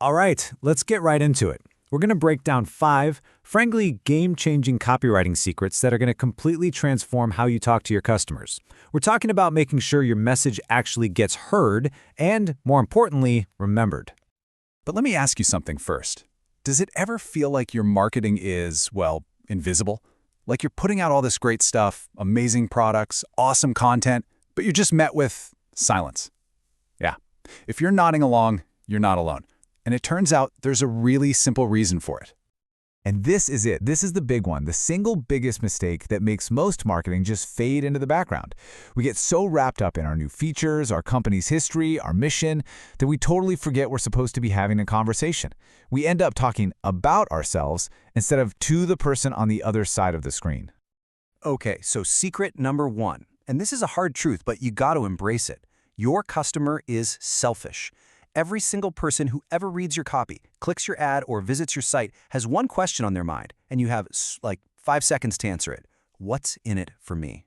All right, let's get right into it. We're going to break down 5, frankly, game-changing copywriting secrets that are going to completely transform how you talk to your customers. We're talking about making sure your message actually gets heard and, more importantly, remembered. But let me ask you something first. Does it ever feel like your marketing is, well, invisible? Like you're putting out all this great stuff, amazing products, awesome content, but you're just met with silence? Yeah. If you're nodding along, you're not alone. And it turns out there's a really simple reason for it. And this is it. This is the big one, the single biggest mistake that makes most marketing just fade into the background. We get so wrapped up in our new features, our company's history, our mission, that we totally forget we're supposed to be having a conversation. We end up talking about ourselves instead of to the person on the other side of the screen. Okay, so secret number 1, and this is a hard truth, but you got to embrace it. Your customer is selfish. Every single person who ever reads your copy, clicks your ad, or visits your site has one question on their mind, and you have like 5 seconds to answer it. What's in it for me?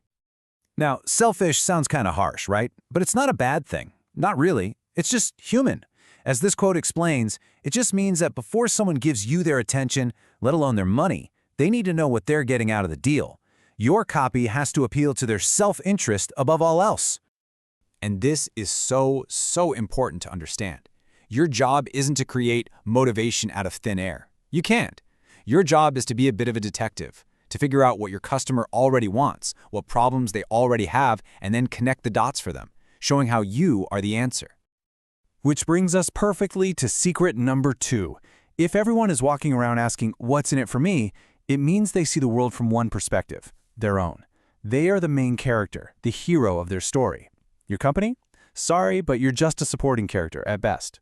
Now, selfish sounds kind of harsh, right? But it's not a bad thing. Not really. It's just human. As this quote explains, it just means that before someone gives you their attention, let alone their money, they need to know what they're getting out of the deal. Your copy has to appeal to their self-interest above all else. And this is so important to understand. Your job isn't to create motivation out of thin air. You can't. Your job is to be a bit of a detective, to figure out what your customer already wants, what problems they already have, and then connect the dots for them, showing how you are the answer. Which brings us perfectly to secret number 2. If everyone is walking around asking, "What's in it for me?" it means they see the world from one perspective, their own. They are the main character, the hero of their story. Your company? Sorry, but you're just a supporting character at best.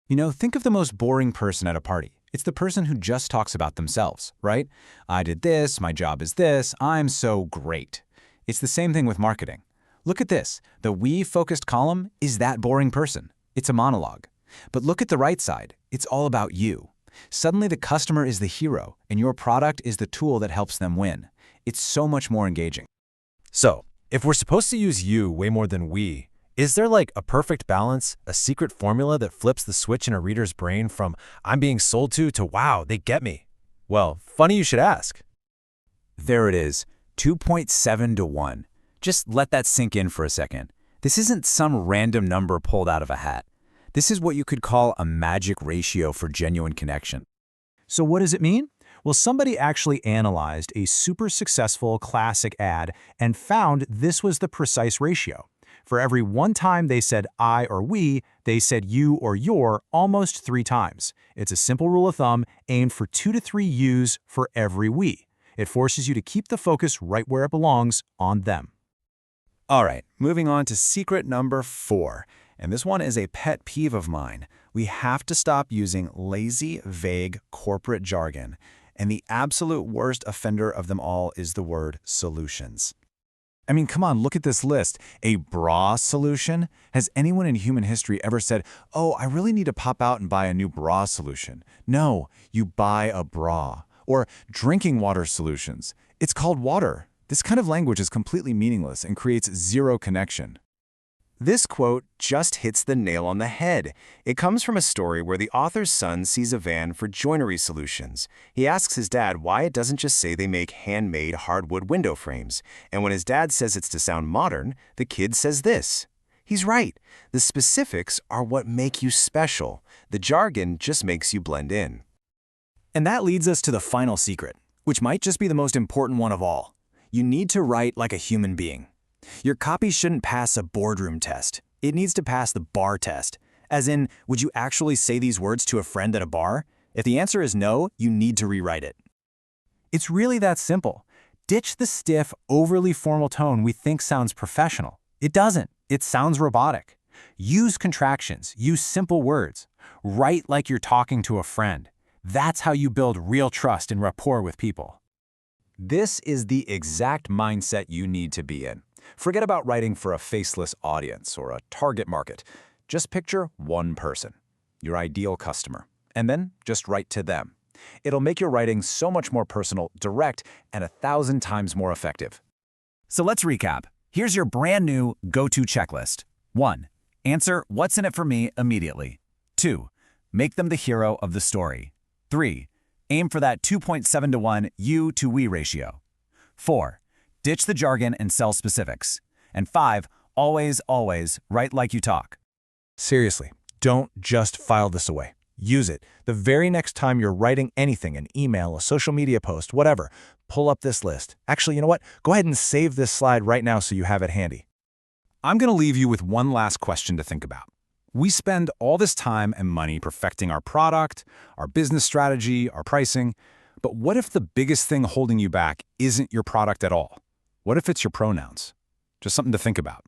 You know, think of the most boring person at a party. It's the person who just talks about themselves, right? I did this, my job is this, I'm so great. It's the same thing with marketing. Look at this. The we-focused column is that boring person. It's a monologue. But look at the right side. It's all about you. Suddenly the customer is the hero, and your product is the tool that helps them win. It's so much more engaging. So, if we're supposed to use you way more than we, is there like a perfect balance, a secret formula that flips the switch in a reader's brain from I'm being sold to wow, they get me? Well, funny you should ask. There it is, 2.7 to 1. Just let that sink in for a second. This isn't some random number pulled out of a hat. This is what you could call a magic ratio for genuine connection. So what does it mean? Well, somebody actually analyzed a super successful classic ad and found this was the precise ratio. For every one time they said I or we, they said you or your almost 3 times. It's a simple rule of thumb aimed for 2 to 3 yous for every we. It forces you to keep the focus right where it belongs, on them. All right, moving on to secret number 4. And this one is a pet peeve of mine. We have to stop using lazy, vague corporate jargon. And the absolute worst offender of them all is the word solutions. I mean, come on, look at this list. A bra solution? Has anyone in human history ever said, "Oh, I really need to pop out and buy a new bra solution"? No, you buy a bra. Or drinking water solutions. It's called water. This kind of language is completely meaningless and creates zero connection. This quote just hits the nail on the head. It comes from a story where the author's son sees a van for joinery solutions. He asks his dad why it doesn't just say they make handmade hardwood window frames. And when his dad says it's to sound modern, the kid says this. He's right. The specifics are what make you special. The jargon just makes you blend in. And that leads us to the final secret, which might just be the most important one of all. You need to write like a human being. Your copy shouldn't pass a boardroom test. It needs to pass the bar test. As in, would you actually say these words to a friend at a bar? If the answer is no, you need to rewrite it. It's really that simple. Ditch the stiff, overly formal tone we think sounds professional. It doesn't. It sounds robotic. Use contractions. Use simple words. Write like you're talking to a friend. That's how you build real trust and rapport with people. This is the exact mindset you need to be in. Forget about writing for a faceless audience or a target market. Just picture one person, your ideal customer, and then just write to them. It'll make your writing so much more personal, direct, and 1,000 times more effective. So let's recap. Here's your brand new go-to checklist. 1. Answer what's in it for me immediately. 2. Make them the hero of the story. 3. Aim for that 2.7 to 1 you to we ratio. 4. Ditch the jargon and sell specifics. And 5. Always, always write like you talk. Seriously, don't just file this away. Use it. The very next time you're writing anything, an email, a social media post, whatever, pull up this list. Actually, you know what? Go ahead and save this slide right now so you have it handy. I'm going to leave you with one last question to think about. We spend all this time and money perfecting our product, our business strategy, our pricing, but what if the biggest thing holding you back isn't your product at all? What if it's your pronouns? Just something to think about.